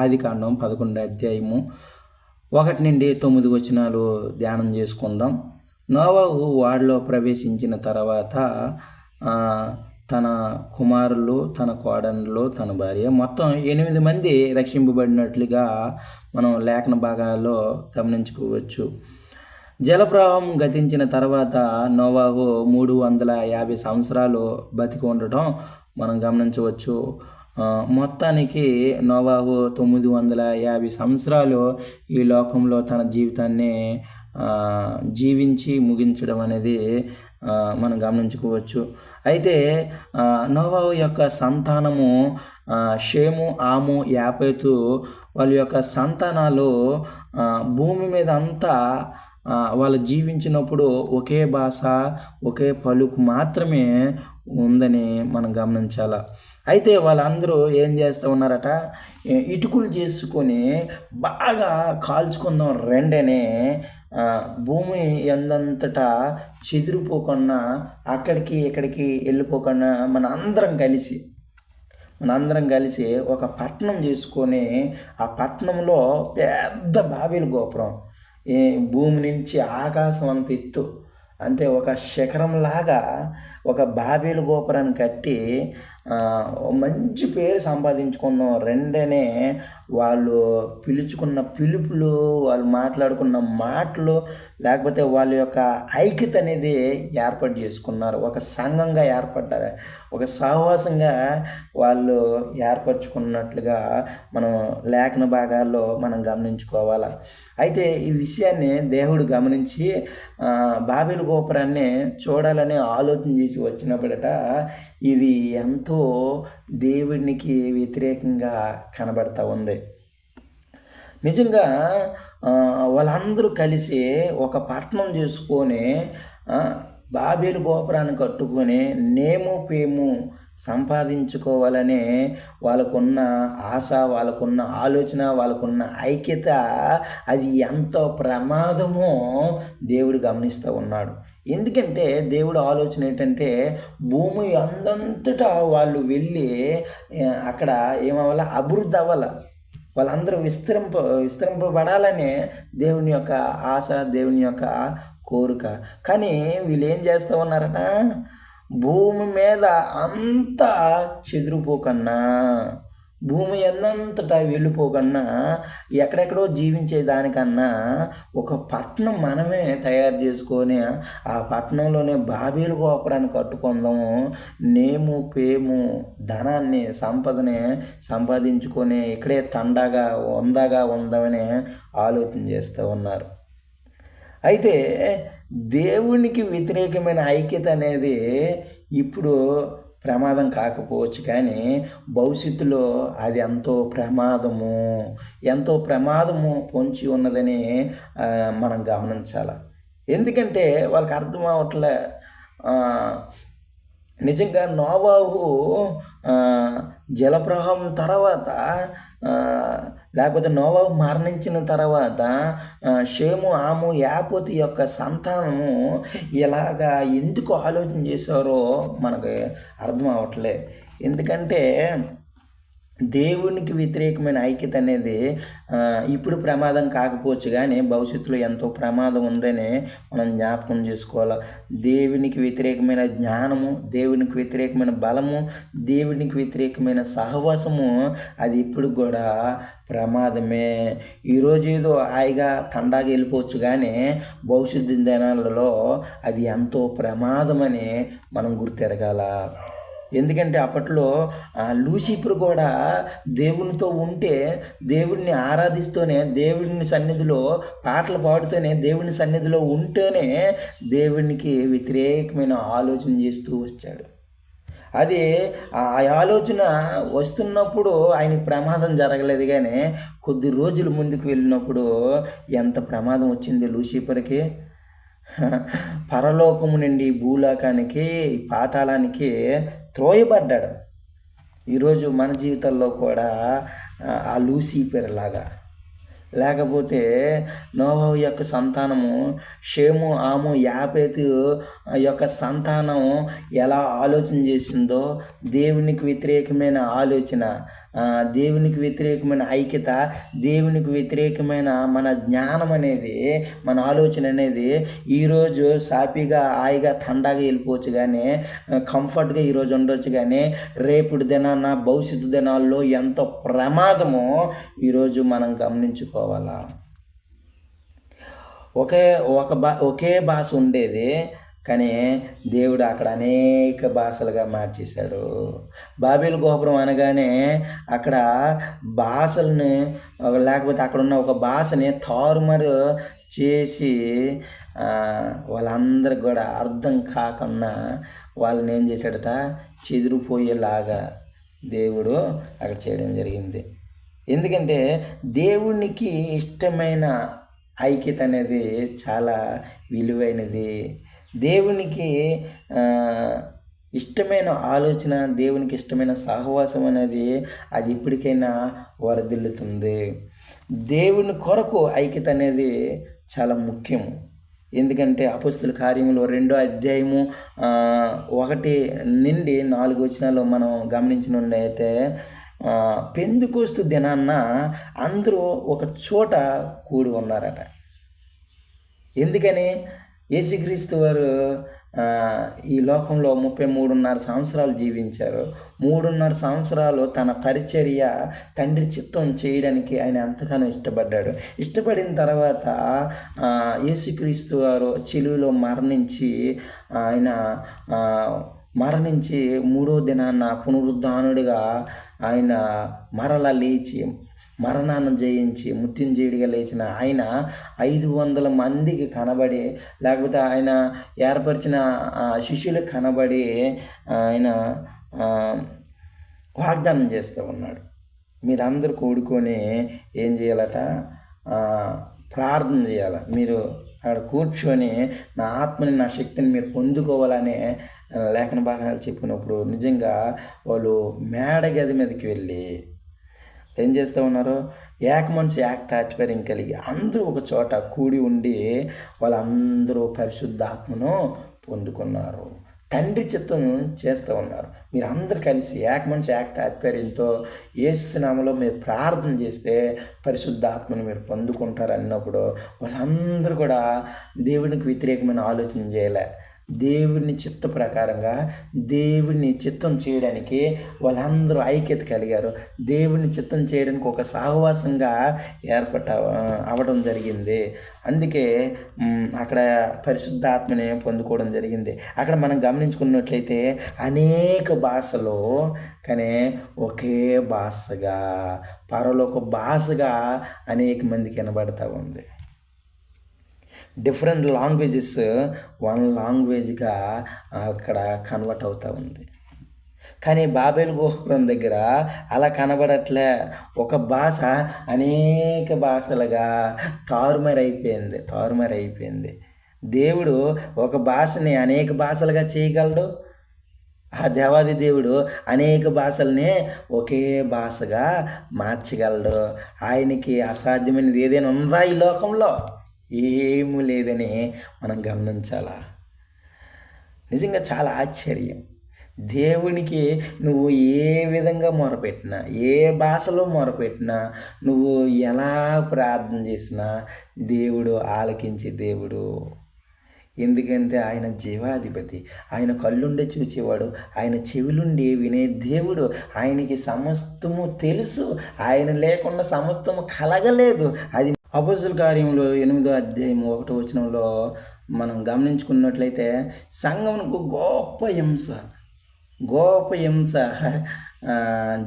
ఆదికాండం 11 అధ్యాయము 1-9 వచనాలు ధ్యానం చేసుకుందాం. నోవహు ఓడలో ప్రవేశించిన తర్వాత తన కుమారులు, తన కోడళ్ళు, తన భార్య మొత్తం 8 మంది రక్షింపబడినట్లుగా మనం లేఖన భాగాల్లో గమనించుకోవచ్చు. జలప్రవాహం గతించిన తర్వాత నోవహు 350 సంవత్సరాలు బతికి ఉండటం మనం గమనించవచ్చు. మొత్తానికి నోవహు 950 సంవత్సరాలు ఈ లోకంలో తన జీవితాన్ని జీవించి ముగించడం అనేది మనం గమనించుకోవచ్చు. అయితే నోవహు యొక్క సంతానము షేము, ఆము, యాపేతు వాళ్ళ యొక్క సంతానాలు భూమి మీద అంతా వాళ్ళు జీవించినప్పుడు ఒకే భాష, ఒకే పలుకు మాత్రమే ఉందని మనం గమనించాలి. అయితే వాళ్ళందరూ ఏం చేస్తూ ఉన్నారట, ఇటుకలు చేసుకొని బాగా కాల్చుకుందాం రెండనే భూమి ఎందంతటా చెదిరిపోకుండా అక్కడికి ఇక్కడికి వెళ్ళిపోకుండా మనందరం కలిసి ఒక పట్టణం చేసుకొని ఆ పట్టణంలో పెద్ద బాబేలు గోపురం, భూమి నుంచి ఆకాశం అంత ఎత్తు, అంటే ఒక శిఖరంలాగా ఒక బాబేలు గోపురాన్ని కట్టి మంచి పేరు సంపాదించుకున్నాం రెండనే వాళ్ళు పిలుచుకున్న పిలుపులు, వాళ్ళు మాట్లాడుకున్న మాటలు, లేకపోతే వాళ్ళ యొక్క ఐక్యత అనేది ఏర్పాటు చేసుకున్నారు. ఒక సంఘంగా ఏర్పడ్డారు, ఒక సహవాసంగా వాళ్ళు ఏర్పరచుకున్నట్లుగా మనం లేఖన భాగాల్లో మనం గమనించుకోవాలి. అయితే ఈ విషయాన్ని దేవుడు గమనించి బాబేలు గోపురాన్ని చూడాలని ఆలోచన చేసి వచ్చినప్పుడట ఇది ఎంతో దేవునికి వ్యతిరేకంగా కనబడతా ఉంది. నిజంగా వాళ్ళందరూ కలిసి ఒక పట్టణం చేసుకొని బాబేలు గోపురాన్ని కట్టుకొని నేము పేము సంపాదించుకోవాలని వాళ్ళకున్న ఆశ, వాళ్ళకున్న ఆలోచన, వాళ్ళకున్న ఐక్యత, అది ఎంతో ప్రమాదమో దేవుడు గమనిస్తూ ఉన్నాడు. ఎందుకంటే దేవుడు ఆలోచన ఏంటంటే భూమి అందంతటా వాళ్ళు వెళ్ళి అక్కడ ఏమవ్వాలి, అభివృద్ధి అవ్వాలి, వాళ్ళందరూ విస్తరింపబడాలనే దేవుని యొక్క ఆశ, దేవుని యొక్క కోరిక. కానీ వీళ్ళు ఏం చేస్తూ ఉన్నారట, భూమి మీద అంతా చెదిరిపోకన్నా, భూమి ఎందంతటా వెళ్ళిపోకన్నా, ఎక్కడెక్కడో జీవించే దానికన్నా ఒక పట్టణం మనమే తయారు చేసుకొని ఆ పట్టణంలోనే బాబేలు గోపురాన్ని కట్టుకుందాము, నేము పేము ధనాన్ని సంపదని సంపాదించుకొని ఇక్కడే తండాగా ఉందామని ఆలోచన చేస్తూ ఉన్నారు. అయితే దేవునికి వ్యతిరేకమైన ఐక్యత అనేది ఇప్పుడు ప్రమాదం కాకపోవచ్చు, కానీ భవిష్యత్తులో అది ఎంతో ప్రమాదము పొంచి ఉన్నదని మనం గమనించాలి. ఎందుకంటే వాళ్ళకి అర్థం అవట్లే. నిజంగా నోవహు జలప్రవాహం తర్వాత, లేకపోతే నోవహు మరణించిన తర్వాత షేము, ఆము, యాపేతు యొక్క సంతానము ఇలాగా ఎందుకు ఆలోచన చేశారో మనకు అర్థం అవ్వట్లే. ఎందుకంటే దేవునికి వ్యతిరేకమైన ఐక్యత అనేది ఇప్పుడు ప్రమాదం కాకపోవచ్చు, కానీ భవిష్యత్తులో ఎంతో ప్రమాదం ఉందని మనం జ్ఞాపకం చేసుకోవాలి. దేవునికి వ్యతిరేకమైన జ్ఞానము, దేవునికి వ్యతిరేకమైన బలము, దేవునికి వ్యతిరేకమైన సహవాసము అది ఇప్పుడు కూడా ప్రమాదమే. ఈరోజు ఏదో హాయిగా తండాగా వెళ్ళిపోవచ్చు, కానీ భవిష్యత్తు దినాలలో అది ఎంతో ప్రమాదమని మనం గుర్తెరగాల. ఎందుకంటే అప్పట్లో లూసిఫర్ కూడా దేవునితో ఉంటే, దేవుడిని ఆరాధిస్తూనే, దేవుని సన్నిధిలో పాటలు పాడుతూనే, దేవుని సన్నిధిలో ఉంటేనే దేవునికి వ్యతిరేకమైన ఆలోచన చేస్తూ వచ్చాడు. అది ఆ ఆలోచన వస్తున్నప్పుడు ఆయనకి ప్రమాదం జరగలేదు, కానీ కొద్ది రోజులు ముందుకు వెళ్ళినప్పుడు ఎంత ప్రమాదం వచ్చింది లూసిఫర్కి. పరలోకము నుండి భూలోకానికి, పాతాళానికి త్రోయబడ్డాడు. ఈరోజు మన జీవితాల్లో కూడా ఆ లూసిఫర్ లాగా, లేకపోతే నోవహు యొక్క సంతానము షేము, ఆము, యాపేతు యొక్క సంతానం ఎలా ఆలోచన చేసిందో, దేవునికి వ్యతిరేకమైన ఆలోచన, దేవునికి వ్యతిరేకమైన ఐక్యత, దేవునికి వ్యతిరేకమైన మన జ్ఞానం అనేది, మన ఆలోచన అనేది ఈరోజు సాఫీగా హాయిగా తండాగా వెళ్ళిపోవచ్చు, కానీ కంఫర్ట్గా ఈరోజు ఉండొచ్చు, కానీ రేపటి దినాన భవిష్యత్తు దినాల్లో ఎంత ప్రమాదమో ఈరోజు మనం గమనించుకోవాలా. ఒకే భాష ఉండేది, కానీ దేవుడు అక్కడ అనేక భాషలుగా మార్చేశాడు. బాబేలు గోపురం అనగానే అక్కడ భాషల్ని, లేకపోతే అక్కడ ఉన్న ఒక భాషని తారుమారు చేసి వాళ్ళందరికి కూడా అర్థం కాకుండా వాళ్ళని ఏం చేశాడట, చెదిరిపోయేలాగా దేవుడు అక్కడ చేయడం జరిగింది. ఎందుకంటే దేవునికి ఇష్టమైన ఐక్యత అనేది చాలా విలువైనది. దేవునికి ఇష్టమైన ఆలోచన, దేవునికి ఇష్టమైన సహవాసం అనేది అది ఇప్పటికైనా వరదిల్లుతుంది. దేవుని కొరకు ఐక్యత అనేది చాలా ముఖ్యం. ఎందుకంటే అపోస్తలుల కార్యములు 2వ అధ్యాయము 1 నుండి 4 వచనాల్లో మనం గమనించినట్లయితే, పెంతెకొస్తు దినాన్న అందరూ ఒక చోట కూడి ఉన్నారట. ఎందుకని? యేసుక్రీస్తు వారు ఈ లోకంలో 33.5 సంవత్సరాలు జీవించారు. 3.5 సంవత్సరాలు తన పరిచర్య తండ్రి చిత్తం చేయడానికి ఆయన ఎంతగానో ఇష్టపడ్డాడు. ఇష్టపడిన తర్వాత యేసుక్రీస్తు వారు సిలువలో మరణించి 3వ దినాన పునరుద్ధానుడిగా ఆయన మరలా లేచి మరణాన్ని జయించి మృత్యుంజయుడిగా లేచిన ఆయన 500 మందికి కనబడి, లేకపోతే ఆయన ఏర్పరిచిన శిష్యులకు కనబడి ఆయన వాగ్దానం చేస్తూ ఉన్నాడు. మీరందరూ కూడుకొని ఏం చేయాలట, ప్రార్థన చేయాలి. మీరు అక్కడ కూర్చొని నా ఆత్మని, నా శక్తిని మీరు పొందుకోవాలనే లేఖన భాగాలు చెప్పినప్పుడు నిజంగా వాళ్ళు మేడగది మీదకి వెళ్ళి ఏం చేస్తూ ఉన్నారు, ఏక మనసు ఏక తాత్పర్యం కలిగి అందరూ ఒక చోట కూడి ఉండి వాళ్ళందరూ పరిశుద్ధాత్మను పొందుకున్నారు. తండ్రి చిత్తం చేస్తూ ఉన్నారు. మీరు అందరు కలిసి ఏక మనసు ఏక తాత్పర్యంతో యేసు నామములో మీరు ప్రార్థన చేస్తే పరిశుద్ధాత్మను మీరు పొందుకుంటారు అన్నప్పుడు వాళ్ళందరూ కూడా దేవునికి వ్యతిరేకమైన ఆలోచన చేయలే. దేవుని చిత్త ప్రకారంగా దేవుని చిత్తం చేయడానికి వాళ్ళందరూ ఐక్యత కలిగారు. దేవుని చిత్తం చేయడానికి ఒక సహవాసంగా అవ్వడం జరిగింది. అందుకే అక్కడ పరిశుద్ధాత్మని పొందుకోవడం జరిగింది. అక్కడ మనం గమనించుకున్నట్లయితే అనేక భాషలు, కానీ ఒకే భాషగా, పరలోక భాషగా అనేక మందికి వినబడతా ఉంది. డిఫరెంట్ లాంగ్వేజెస్ వన్ లాంగ్వేజ్గా అక్కడ కన్వర్ట్ అవుతూ ఉంది. కానీ బాబేలు గోపురం దగ్గర అలా కనబడట్లే. ఒక భాష అనేక భాషలుగా తారుమారైపోయింది. దేవుడు ఒక భాషని అనేక భాషలుగా చేయగలడు. ఆ దేవాది దేవుడు అనేక భాషల్ని ఒకే భాషగా మార్చగలడు. ఆయనకి అసాధ్యమైనది ఏదైనా ఉందా ఈ లోకంలో? ఏమీ లేదని మనం గమనించాలా. నిజంగా చాలా ఆశ్చర్యం. దేవునికి నువ్వు ఏ విధంగా మొరపెట్టినా, ఏ భాషలో మొరపెట్టినా, నువ్వు ఎలా ప్రార్థన చేసినా దేవుడు ఆలకించే దేవుడు. ఎందుకంటే ఆయన జీవాధిపతి, ఆయన కళ్ళుండే చూచేవాడు, ఆయన చెవులుండి వినే దేవుడు. ఆయనకి సమస్తము తెలుసు. ఆయన లేకుండా సమస్తము కలగలేదు. అది అపోస్తలుల కార్యములు 8వ అధ్యాయము 1వ వచనంలో మనం గమనించుకున్నట్లయితే సంఘమునకు గొప్ప హింస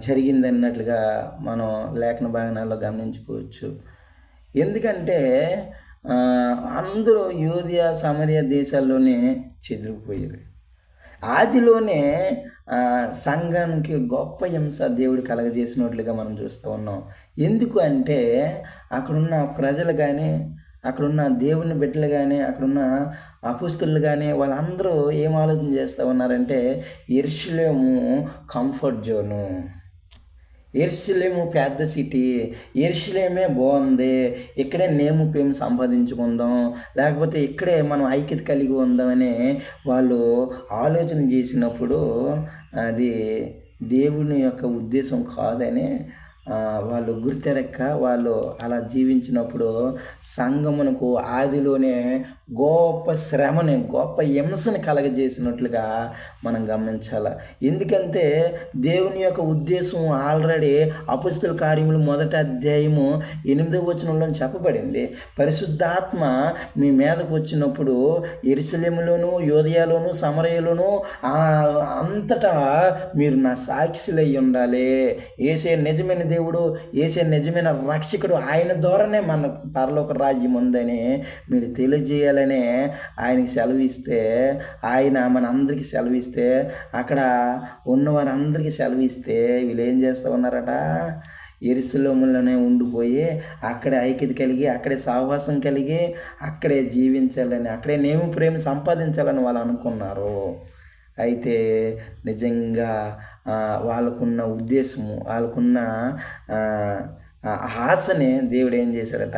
జరిగిందన్నట్లుగా మనం లేఖన భాగనాల్లో గమనించుకోవచ్చు. ఎందుకంటే అందరూ యూదయ సమరయ దేశాల్లోనే చెదిరిపోయారు. ఆదిలోనే సంఘానికి గొప్ప హింస దేవుడు కలగజేసినట్లుగా మనం చూస్తూ ఉన్నాం. ఎందుకు అంటే అక్కడున్న ప్రజలు కానీ, అక్కడున్న దేవుని బిడ్డలు కానీ, అక్కడున్న అపోస్తలులు కానీ వాళ్ళందరూ ఏం ఆలోచన చేస్తూ ఉన్నారంటే, యెరూషలేము కంఫర్ట్ జోను, యెరూషలేము పెద్ద సిటీ, యెరూషలేమే బాగుంది, ఇక్కడే నేము పేము సంపాదించుకుందాం, లేకపోతే ఇక్కడే మనం ఐక్యత కలిగి ఉందామని వాళ్ళు ఆలోచన చేసినప్పుడు అది దేవుని యొక్క ఉద్దేశం కాదని వాళ్ళు గుర్తెరక్క వాళ్ళు అలా జీవించినప్పుడు సంఘమునకు ఆదిలోనే గొప్ప శ్రమని, గొప్ప హింసని కలగజేసినట్లుగా మనం గమనించాలి. ఎందుకంటే దేవుని యొక్క ఉద్దేశం ఆల్రెడీ అపొస్తలుల కార్యములు 1వ అధ్యాయము 8వ వచనంలో చెప్పబడింది. పరిశుద్ధాత్మ మీ మీదకు వచ్చినప్పుడు యెరూషలేములోను, యూదయలోను, సమరయలోను అంతటా మీరు నా సాక్షులై ఉండాలి. యేసే నిజమైన దేవుడు, యేసే నిజమైన రక్షకుడు, ఆయన ద్వారానే మన పరలోక రాజ్యం ఉందని మీరు తెలియజేయాలనే ఆయనకి సెలవిస్తే, ఆయన మన అందరికీ సెలవిస్తే, అక్కడ ఉన్నవారందరికీ సెలవిస్తే వీళ్ళు ఏం చేస్తూ ఉన్నారట, యెరూషలేములోనే ఉండిపోయి అక్కడే ఐక్యత కలిగి, అక్కడే సహవాసం కలిగి, అక్కడే జీవించాలని, అక్కడే నేమి ప్రేమ సంపాదించాలని వాళ్ళు అనుకున్నారు. అయితే నిజంగా వాళ్ళకున్న ఉద్దేశము, వాళ్ళకున్న ఆశని దేవుడు ఏం చేశాడట,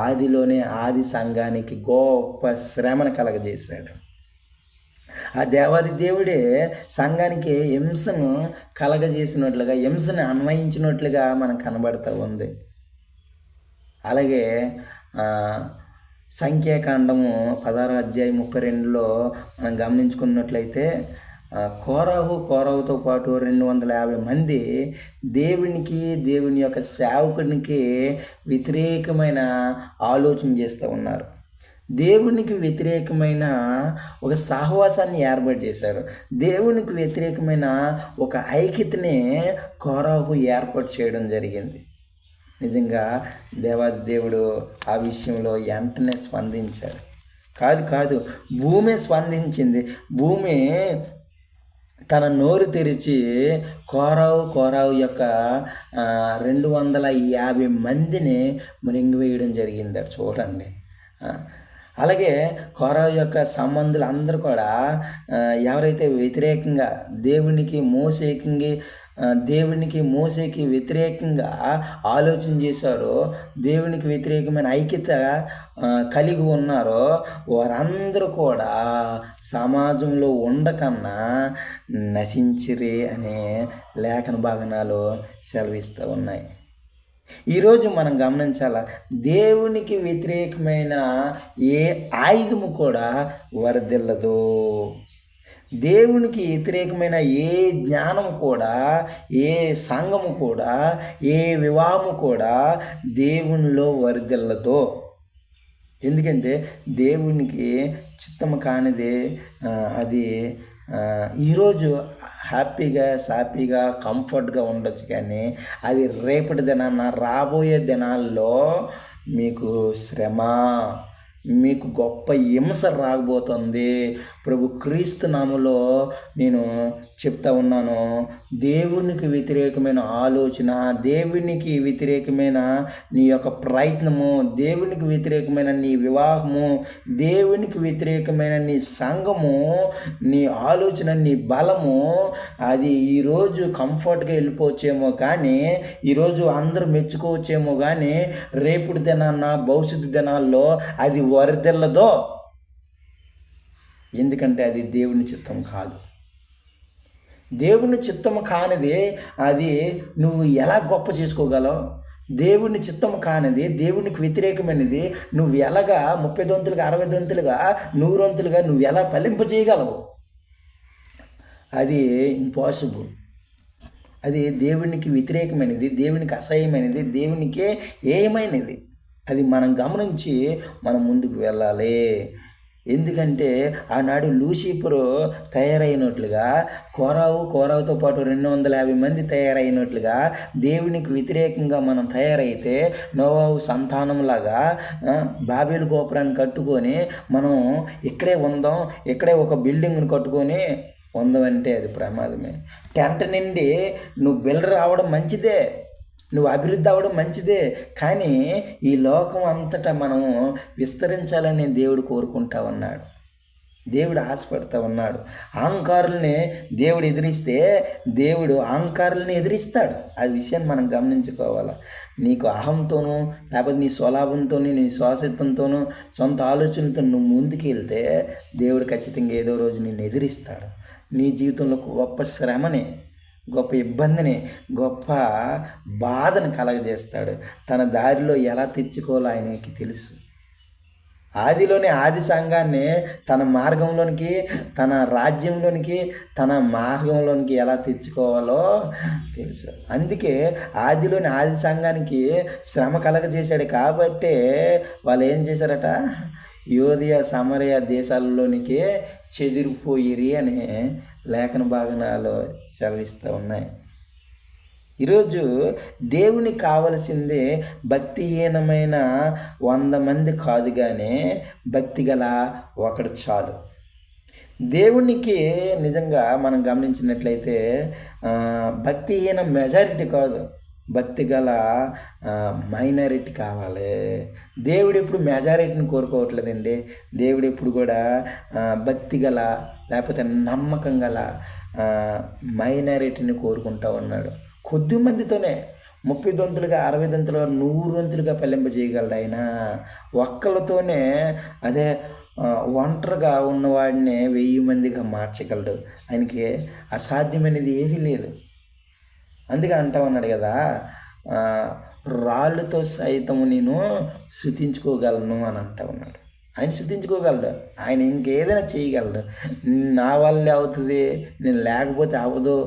ఆదిలోనే ఆది సంఘానికి గొప్ప శ్రమను కలగజేశాడు. ఆ దేవాది దేవుడే సంఘానికి హింసను కలగజేసినట్లుగా, హింసను అన్వయించినట్లుగా మనకు కనబడుతూ ఉంది. అలాగే సంఖ్యాకాండము 16వ అధ్యాయం 32లో మనం గమనించుకున్నట్లయితే కోరాహుతో పాటు 250 మంది దేవుని యొక్క సేవకునికి వ్యతిరేకమైన ఆలోచన చేస్తూ ఉన్నారు. దేవునికి వ్యతిరేకమైన ఒక సహవాసాన్ని ఏర్పాటు చేశారు. దేవునికి వ్యతిరేకమైన ఒక ఐక్యతని కోరాహు ఏర్పాటు చేయడం జరిగింది. నిజంగా దేవాది దేవుడు ఆ విషయంలో వెంటనే స్పందించాడు. కాదు భూమి స్పందించింది. భూమి తన నోరు తెరిచి కోరావు యొక్క 250 మందిని మృంగివేయడం జరిగింది. చూడండి. అలాగే కోరావు యొక్క సంబంధులు అందరూ కూడా ఎవరైతే వ్యతిరేకంగా దేవునికి మోసేకి వ్యతిరేకంగా ఆలోచన చేశారో, దేవునికి వ్యతిరేకమైన ఐక్యత కలిగి ఉన్నారో, వారందరూ కూడా సమాజంలో ఉండకన్నా నశించిరి అనే లేఖన భాగనాలు సెలవిస్తూ ఉన్నాయి. ఈరోజు మనం గమనించాల, దేవునికి వ్యతిరేకమైన ఏ ఆయుధము కూడా వరదిల్లదు. దేవునికి వ్యతిరేకమైన ఏ జ్ఞానం కూడా, ఏ సంఘము కూడా, ఏ వివాహము కూడా దేవునిలో వరదిల్లదు. ఎందుకంటే దేవునికి చిత్తము కానిది అది ఈరోజు సాఫీగా కంఫర్ట్గా ఉండొచ్చు, కానీ అది రేపటి దినాన, రాబోయే దినాల్లో మీకు శ్రమ, మీకు గొప్ప హింస రాబోతుంది. ప్రభు క్రీస్తు నామములో నేను చెప్తా ఉన్నాను, దేవునికి వ్యతిరేకమైన ఆలోచన, దేవునికి వ్యతిరేకమైన నీ యొక్క ప్రయత్నము, దేవునికి వ్యతిరేకమైన నీ వివాహము, దేవునికి వ్యతిరేకమైన నీ సంఘము, నీ ఆలోచన, నీ బలము, అది ఈరోజు కంఫర్ట్గా వెళ్ళిపోవచ్చేమో, కానీ ఈరోజు అందరూ మెచ్చుకోవచ్చేమో, కానీ రేపుటి దినాన్న, భవిష్యత్తు దినాల్లో అది వరదెల్లదో. ఎందుకంటే అది దేవుని చిత్తం కాదు. దేవుని చిత్తము కానిది అది నువ్వు ఎలా గొప్ప చేసుకోగలవు? దేవుని చిత్తము కానిది, దేవునికి వ్యతిరేకమైనది నువ్వు ఎలాగా 30 దొంతులుగా, 60 దొంతులుగా, 100 వంతులుగా నువ్వు ఎలా ఫలింపజేయగలవు? అది ఇంపాసిబుల్. అది దేవునికి వ్యతిరేకమైనది, దేవునికి అసహ్యమైనది, దేవునికే ఏమైనది. అది మనం గమనించి మనం ముందుకు వెళ్ళాలి. ఎందుకంటే ఆనాడు లూసిఫరు తయారైనట్లుగా, కోరావుతో పాటు 250 మంది తయారైనట్లుగా దేవునికి వ్యతిరేకంగా మనం తయారైతే, నోవాహు సంతానంలాగా బాబేలు గోపురాన్ని కట్టుకొని మనం ఇక్కడే ఉందాం, ఇక్కడే ఒక బిల్డింగ్ని కట్టుకొని ఉందామంటే అది ప్రమాదమే. టెంట్ నుండి నువ్వు బిల్డర్ రావడం మంచిదే, నువ్వు అభివృద్ధి అవ్వడం మంచిదే, కానీ ఈ లోకం అంతటా మనము విస్తరించాలని దేవుడు కోరుకుంటా ఉన్నాడు. దేవుడు ఆశపడతా ఉన్నాడు. అహంకారుల్ని దేవుడు ఎదిరిస్తే దేవుడు అహంకారుల్ని ఎదిరిస్తాడు. ఆ విషయాన్ని మనం గమనించుకోవాలి. నీకు అహంతోనూ, లేకపోతే నీ స్వలాభంతో, నీ స్వాసిత్వంతోనూ, సొంత ఆలోచనలతో నువ్వు ముందుకు వెళ్తే దేవుడు ఖచ్చితంగా ఏదో రోజు నిన్ను ఎదిరిస్తాడు. నీ జీవితంలో గొప్ప శ్రమని, గొప్ప ఇబ్బందిని, గొప్ప బాధను కలగజేస్తాడు. తన దారిలో ఎలా తెచ్చుకోవాలో ఆయనకి తెలుసు. ఆదిలోనే ఆది సంఘాన్ని తన మార్గంలోనికి, తన రాజ్యంలోనికి, తన మార్గంలోనికి ఎలా తెచ్చుకోవాలో తెలుసు. అందుకే ఆదిలోని ఆది సంఘానికి శ్రమ కలగజేశాడు. కాబట్టే వాళ్ళు ఏం చేశారట, యోధియ సమరయ దేశాలలోనికి చెదిరిపోయిరి అనే లేఖన భాగనాలు సెలవిస్తూ ఉన్నాయి. ఈరోజు దేవునికి కావలసింది భక్తిహీనమైన 100 మంది కాదు, కానీ భక్తి గల ఒకడు చాలు. దేవునికి నిజంగా మనం గమనించినట్లయితే భక్తిహీన మెజారిటీ కాదు, భక్తి గల మైనారిటీ కావాలి. దేవుడు ఎప్పుడు మెజారిటీని కోరుకోవట్లేదండి. దేవుడు ఎప్పుడు కూడా భక్తి గల లేకపోతే నమ్మకం గల మైనారిటీని కోరుకుంటూ ఉన్నాడు. కొద్ది మందితోనే 30 దొంతులుగా, 60 దొంతులుగా, 100 వంతులుగా ఫలింపజేయగలడు ఆయన. ఒక్కళ్ళతోనే అదే ఒంటరిగా ఉన్నవాడిని 1000 మందిగా మార్చగలడు. ఆయనకి అసాధ్యమైనది ఏదీ లేదు. అందుకే అంటా ఉన్నాడు కదా, రాళ్ళతో సైతము నేను స్తుతించుకోగలను అని అంటా ఉన్నాడు. ఆయన స్తుతించుకోగలడు, ఆయన ఇంకేదైనా చేయగలడు. నా వల్లే అవుతుంది, నేను లేకపోతే అవ్వదు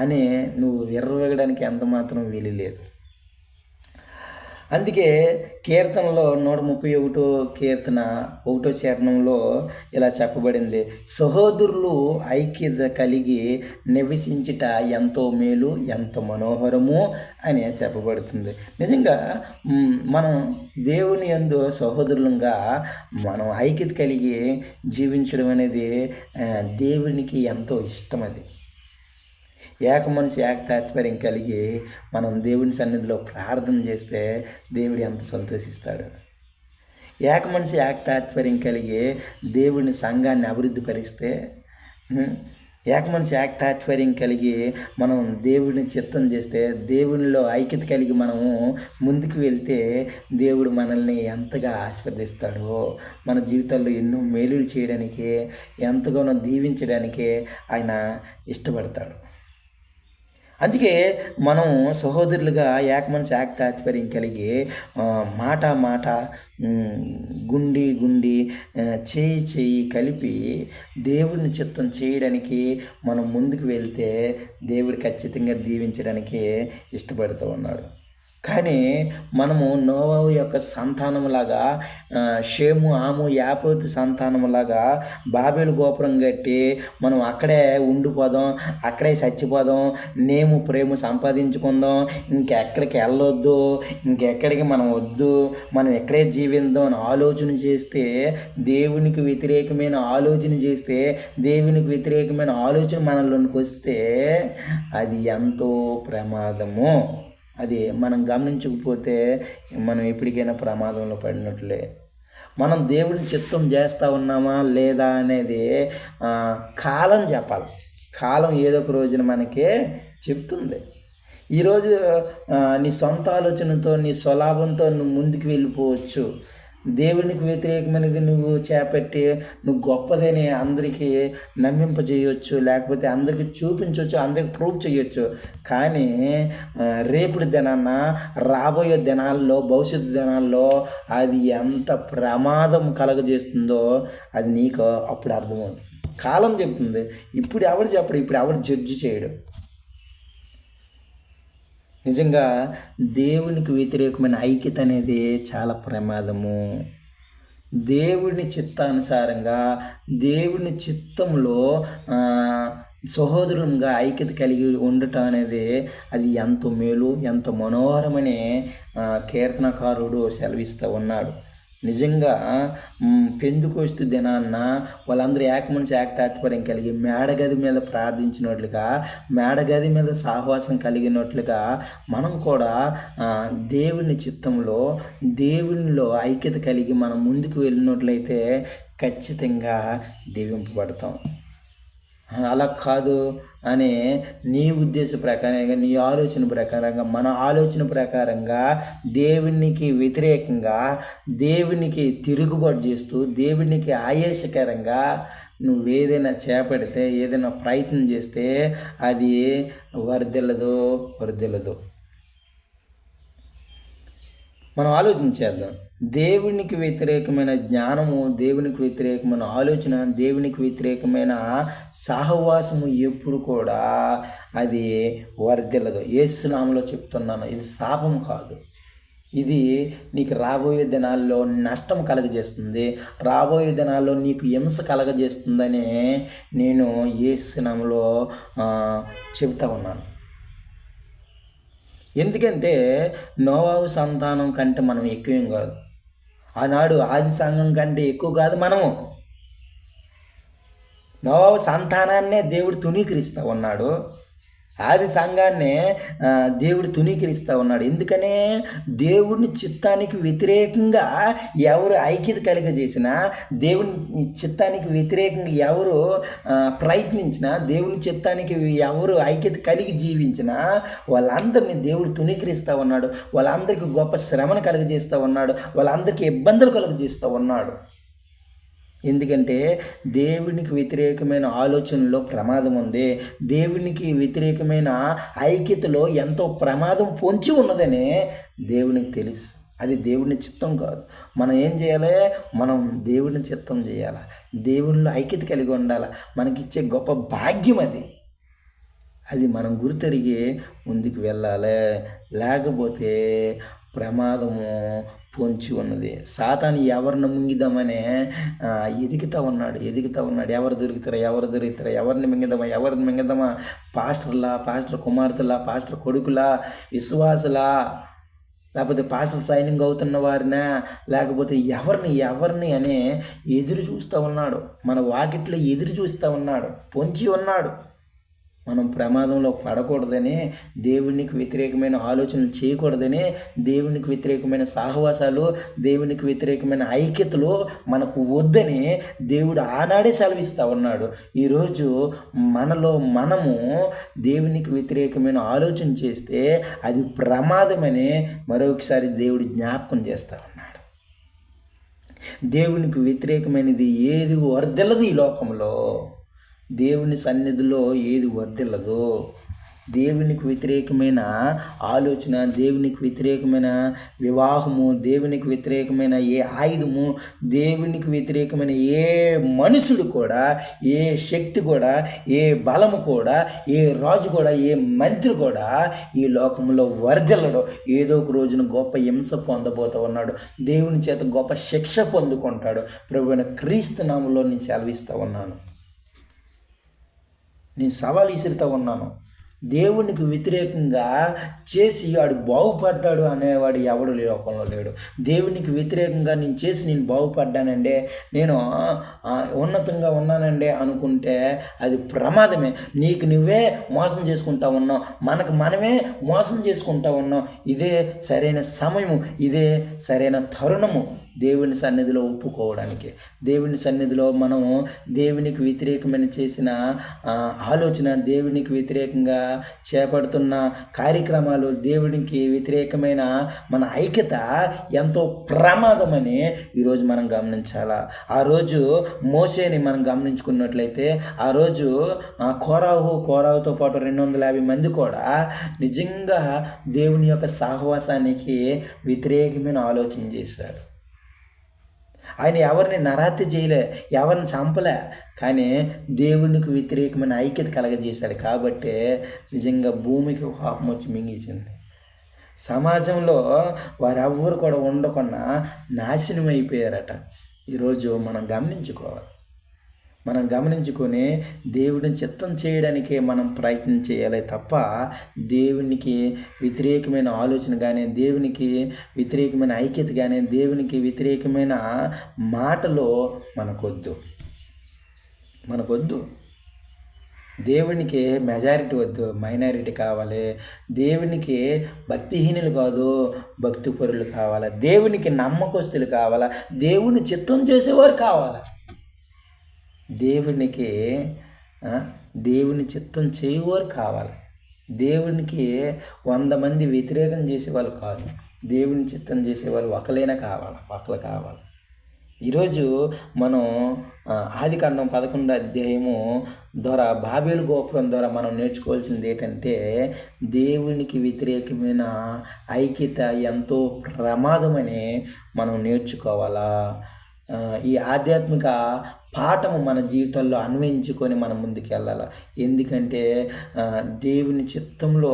అని నువ్వు విర్రవేగడానికి ఎంత మాత్రం వీలు లేదు. అందుకే కీర్తనలో 131 కీర్తన 1వ చరణంలో ఇలా చెప్పబడింది, సహోదరులు ఐక్యత కలిగి నివసించుట ఎంతో మేలు, ఎంతో మనోహరము అని చెప్పబడుతుంది. నిజంగా మనం దేవుని యందు సహోదరులంగా మనం ఐక్యత కలిగి జీవించడం అనేది దేవునికి ఎంతో ఇష్టం. అది ఏక మనసు ఏక తాత్పర్యం కలిగి మనం దేవుని సన్నిధిలో ప్రార్థన చేస్తే దేవుడు ఎంత సంతోషిస్తాడు. ఏక మనసు ఏక తాత్పర్యం కలిగి దేవుని సంఘాన్ని అభివృద్ధి పరిస్తే, ఏక మనసు ఏక తాత్పర్యం కలిగి మనం దేవుడిని చిత్తం చేస్తే, దేవునిలో ఐక్యత కలిగి మనము ముందుకు వెళ్తే దేవుడు మనల్ని ఎంతగా ఆశీర్వదిస్తాడో, మన జీవితాల్లో ఎన్నో మేలులు చేయడానికి, ఎంతగానో దీవించడానికి ఆయన ఇష్టపడతాడు. అందుకే మనం సహోదరులుగా ఏక మనసు ఏక తాత్పర్యం కలిగి మాట గుండి చేయి కలిపి దేవుడిని చిత్తం చేయడానికి మనం ముందుకు వెళ్తే దేవుడు ఖచ్చితంగా దీవించడానికి ఇష్టపడుతూ ఉన్నాడు. కానీ మనము నోవాహు యొక్క సంతానములాగా, షేము ఆము యాపేతు సంతానములాగా బాబేలు గోపురం కట్టి మనం అక్కడే ఉండిపోదాం, అక్కడే చచ్చిపోదాం, నేము ప్రేమ సంపాదించుకుందాం, ఇంకెక్కడికి వెళ్ళొద్దు, ఇంకెక్కడికి మనం వద్దు, మనం ఎక్కడే జీవిద్దాం అని ఆలోచన చేస్తే, దేవునికి వ్యతిరేకమైన ఆలోచన చేస్తే, దేవునికి వ్యతిరేకమైన ఆలోచన మనలోనికి వస్తే అది ఎంతో ప్రమాదము. అది మనం గమనించకపోతే మనం ఎప్పటికైనా ప్రమాదంలో పడినట్లే. మనం దేవుని చిత్తం చేస్తూ ఉన్నామా లేదా అనేది కాలం చెప్పాలి. కాలం ఏదో ఒక రోజున మనకే చెప్తుంది. ఈరోజు నీ సొంత ఆలోచనతో, నీ స్వలాభంతో నువ్వు ముందుకు వెళ్ళిపోవచ్చు. దేవునికి వ్యతిరేకమైనది నువ్వు చేపట్టి నువ్వు గొప్పదని అందరికీ నమ్మింపజేయవచ్చు, లేకపోతే అందరికీ చూపించవచ్చు, అందరికి ప్రూవ్ చేయొచ్చు. కానీ రేపటి దినాన్న, రాబోయే దినాల్లో, భవిష్యత్తు దినాల్లో అది ఎంత ప్రమాదం కలగజేస్తుందో అది నీకు అప్పుడు అర్థమవుతుంది. కాలం చెప్తుంది. ఇప్పుడు ఎవరు చెప్పడు, ఇప్పుడు ఎవరు జడ్జి చేయడు. నిజంగా దేవునికి వ్యతిరేకమైన ఐక్యత అనేది చాలా ప్రమాదము. దేవుని చిత్తానుసారంగా, దేవుని చిత్తంలో సహోదరులుగా ఐక్యత కలిగి ఉండటం అనేది అది ఎంతో మేలు, ఎంతో మనోహరమని కీర్తనకారుడు సెలవిస్తూ ఉన్నాడు. నిజంగా పెందుకోస్తు దినాన్న వాళ్ళందరూ ఏక మనసు ఏక తాత్పర్యం కలిగి మేడగది మీద ప్రార్థించినట్లుగా, మేడగది మీద సహవాసం కలిగినట్లుగా మనం కూడా దేవుని చిత్తంలో, దేవునిలో ఐక్యత కలిగి మనం ముందుకు వెళ్ళినట్లయితే ఖచ్చితంగా దీవింపబడతాం. అలా కాదు అని నీ ఉద్దేశ ప్రకారంగా, నీ ఆలోచన ప్రకారంగా, మన ఆలోచన ప్రకారంగా దేవునికి వ్యతిరేకంగా, దేవునికి తిరుగుబాటు చేస్తూ, దేవునికి ఆయాసకరంగా నువ్వేదైనా చేపడితే, ఏదైనా ప్రయత్నం చేస్తే అది వర్ధిల్లదు. మనం ఆలోచించేద్దాం. దేవునికి వ్యతిరేకమైన జ్ఞానము, దేవునికి వ్యతిరేకమైన ఆలోచన, దేవునికి వ్యతిరేకమైన సహవాసము ఎప్పుడు కూడా అది వర్ధిల్లదు. యేసు నామములో చెప్తున్నాను, ఇది శాపం కాదు. ఇది నీకు రాబోయే దినాల్లో నష్టం కలగజేస్తుంది, రాబోయే దినాల్లో నీకు హింస కలగజేస్తుందని నేను యేసు నామములో చెప్తా ఉన్నాను. ఎందుకంటే నోవాహు సంతానం కంటే మనం ఎక్కువేం కాదు. ఆనాడు ఆది సంఘం కంటే ఎక్కువ కాదు మనము. నోవాహు సంతానాన్నే దేవుడు తునీకరిస్తూ ఉన్నాడు. ఆది సంఘాన్నే దేవుడు తునీకరిస్తూ ఉన్నాడు. ఎందుకనే దేవుని చిత్తానికి వ్యతిరేకంగా ఎవరు ఐక్యత కలిగజేసినా, దేవుని చిత్తానికి వ్యతిరేకంగా ఎవరు ప్రయత్నించినా, దేవుని చిత్తానికి ఎవరు ఐక్యత కలిగి జీవించినా వాళ్ళందరినీ దేవుడు తునీకరిస్తూ ఉన్నాడు. వాళ్ళందరికీ గొప్ప శ్రమను కలుగజేస్తూ ఉన్నాడు. వాళ్ళందరికీ ఇబ్బందులు కలుగజేస్తూ ఉన్నాడు. ఎందుకంటే దేవునికి వ్యతిరేకమైన ఆలోచనలో ప్రమాదం ఉంది. దేవునికి వ్యతిరేకమైన ఐక్యతలో ఎంతో ప్రమాదం పొంచి ఉన్నదని దేవునికి తెలుసు. అది దేవుని చిత్తం కాదు. మనం ఏం చేయాలి? మనం దేవుని చిత్తం చేయాలి. దేవునిలో ఐక్యత కలిగి ఉండాలి. మనకిచ్చే గొప్ప భాగ్యం అది మనం గుర్తెరిగి ముందుకు వెళ్ళాలి. లేకపోతే ప్రమాదము పొంచి ఉన్నది. సాతాను ఎవరిని మింగిదామనే ఎదుగుతూ ఉన్నాడు. ఎవరు దొరుకుతారా, ఎవరిని మింగదామా, పాస్టర్ కుమార్తెలా, పాస్టర్ కొడుకులా, విశ్వాసులా, లేకపోతే పాస్టర్ ట్రైనింగ్ అవుతున్న వారినా, లేకపోతే ఎవరిని అని ఎదురు చూస్తూ ఉన్నాడు. మన వాకిట్లో ఎదురు చూస్తూ ఉన్నాడు, పొంచి ఉన్నాడు. మనం ప్రమాదంలో పడకూడదని, దేవునికి వ్యతిరేకమైన ఆలోచనలు చేయకూడదని, దేవునికి వ్యతిరేకమైన సహవాసాలు, దేవునికి వ్యతిరేకమైన ఐక్యతలు మనకు వద్దని దేవుడు ఆనాడే సెలవిస్తూ ఉన్నాడు. ఈరోజు మనము దేవునికి వ్యతిరేకమైన ఆలోచన చేస్తే అది ప్రమాదమని మరొకసారి దేవుడు జ్ఞాపకం చేస్తూ ఉన్నాడు. దేవునికి వ్యతిరేకమైనది ఏది వర్ధిల్లదు ఈ లోకంలో. దేవుని సన్నిధిలో ఏది వర్ధిల్లదు. దేవునికి వ్యతిరేకమైన ఆలోచన, దేవునికి వ్యతిరేకమైన వివాహము, దేవునికి వ్యతిరేకమైన ఏ ఆయుధము, దేవునికి వ్యతిరేకమైన ఏ మనుషుడు కూడా, ఏ శక్తి కూడా, ఏ బలము కూడా, ఏ రాజు కూడా, ఏ మంత్రి కూడా ఈ లోకంలో వర్ధిల్లడు. ఏదో ఒక రోజున గొప్ప హింస పొందబోతూ ఉన్నాడు. దేవుని చేత గొప్ప శిక్ష పొందుకుంటాడు. ప్రభువైన క్రీస్తు నామములో నేను సెలవిస్తూ ఉన్నాను. నేను సవాల్ విసురుతూ ఉన్నాను. దేవునికి వ్యతిరేకంగా చేసి వాడు బాగుపడ్డాడు అనేవాడు ఎవడు లోకంలో లేడు. దేవునికి వ్యతిరేకంగా నేను బాగుపడ్డానంటే, నేను ఉన్నతంగా ఉన్నానండి అనుకుంటే అది ప్రమాదమే. నీకు నువ్వే మోసం చేసుకుంటా ఉన్నావు, మనమే మోసం చేసుకుంటా ఉన్నాం. ఇదే సరైన సమయము, ఇదే సరైన తరుణము దేవుని సన్నిధిలో ఒప్పుకోవడానికి. దేవుని సన్నిధిలో మనము దేవునికి వ్యతిరేకమైన చేసిన ఆలోచన, దేవునికి వ్యతిరేకంగా చేపడుతున్న కార్యక్రమాలు, దేవునికి వ్యతిరేకమైన మన ఐక్యత ఎంతో ప్రమాదమని ఈరోజు మనం గమనించాలా. ఆ రోజు మోషేని మనం గమనించుకున్నట్లయితే, ఆ రోజు కోరాహుతో పాటు 250 మంది కూడా నిజంగా దేవుని యొక్క సహవాసానికి వ్యతిరేకమైన ఆలోచన చేశారు. ఆయన ఎవరిని నరాత్రి చేయలే, ఎవరిని చంపలే, కానీ దేవునికి వ్యతిరేకమైన ఐక్యత కలగజేశాడు. కాబట్టి నిజంగా భూమికి కోపం వచ్చి మింగేసింది. సమాజంలో వారెవ్వరు కూడా ఉండకుండా నాశనం అయిపోయారట. ఈరోజు మనం గమనించుకొని దేవుడిని చిత్తం చేయడానికే మనం ప్రయత్నం చేయాలి తప్ప దేవునికి వ్యతిరేకమైన ఆలోచన కానీ, దేవునికి వ్యతిరేకమైన ఐక్యత కానీ, దేవునికి వ్యతిరేకమైన మాటలు మనకొద్దు. దేవునికి మెజారిటీ వద్దు, మైనారిటీ కావాలి. దేవునికి భక్తిహీనులు కాదు, భక్తిపరులు కావాలి. దేవునికి నమ్మకస్తులు కావాలా, దేవుని చిత్తం చేసేవారు కావాలా. దేవునికి దేవుని చిత్తం చేయవారు కావాలి. దేవునికి 100 మంది వ్యతిరేకం చేసేవాళ్ళు కాదు. దేవుని చిత్తం చేసేవాళ్ళు ఒకరు కావాలి. ఈరోజు మనం ఆదికాండం 11 అధ్యాయము ద్వారా బాబేలు గోపురం ద్వారా మనం నేర్చుకోవాల్సింది ఏంటంటే దేవునికి వ్యతిరేకమైన ఐక్యత ఎంతో ప్రమాదమని మనం నేర్చుకోవాలా. ఈ ఆధ్యాత్మిక పాఠము మన జీవితాల్లో అన్వయించుకొని మనం ముందుకు వెళ్ళాలి. ఎందుకంటే దేవుని చిత్తంలో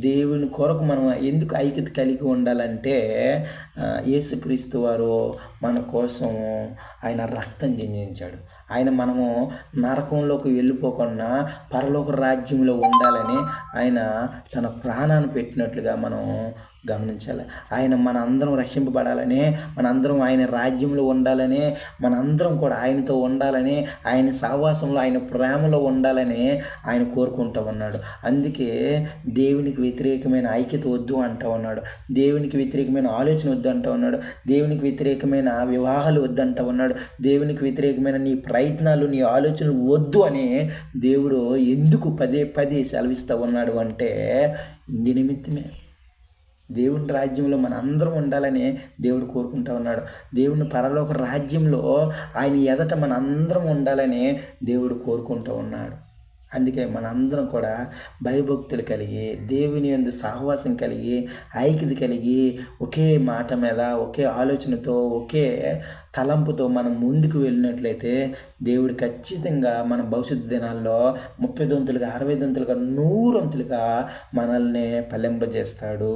దేవుని కొరకు మనం ఎందుకు ఐక్యత కలిగి ఉండాలంటే యేసుక్రీస్తు వారు మన కోసం ఆయన రక్తం చిందించాడు. మనము నరకంలోకి వెళ్ళిపోకుండా పరలోక రాజ్యంలో ఉండాలని ఆయన తన ప్రాణాన్ని పెట్టినట్లుగా మనం గమనించాలి. మన అందరం రక్షింపబడాలని, మనందరం ఆయన రాజ్యంలో ఉండాలని, మనందరం కూడా ఆయనతో ఉండాలని, ఆయన సహవాసంలో ఆయన ప్రేమలో ఉండాలని ఆయన కోరుకుంటూ ఉన్నాడు. అందుకే దేవునికి వ్యతిరేకమైన ఐక్యత వద్దు అంటూ ఉన్నాడు. దేవునికి వ్యతిరేకమైన ఆలోచన వద్దు అంటూ ఉన్నాడు. దేవునికి వ్యతిరేకమైన వివాహాలు వద్దంటూ ఉన్నాడు. దేవునికి వ్యతిరేకమైన నీ ప్రయత్నాలు, నీ ఆలోచనలు వద్దు అని దేవుడు ఎందుకు పదే సెలవిస్తూ ఉన్నాడు అంటే ఇంది నిమిత్తమే. దేవుని రాజ్యంలో మన అందరం ఉండాలని దేవుడు కోరుకుంటూ ఉన్నాడు. దేవుని పరలోక రాజ్యంలో ఆయన ఎదట మన అందరం ఉండాలని దేవుడు కోరుకుంటూ ఉన్నాడు. అందుకే మనందరం కూడా భయభక్తులు కలిగి, దేవుని యందు సహవాసం కలిగి, ఐక్యత కలిగి, ఒకే మాట మీద, ఒకే ఆలోచనతో, ఒకే తలంపుతో మనం ముందుకు వెళ్ళినట్లయితే దేవుడు ఖచ్చితంగా మన భవిష్యత్తు దినాల్లో 30 దొంతులుగా, 60 దొంతులుగా, 100 వంతులుగా మనల్ని ఫలింపజేస్తాడు.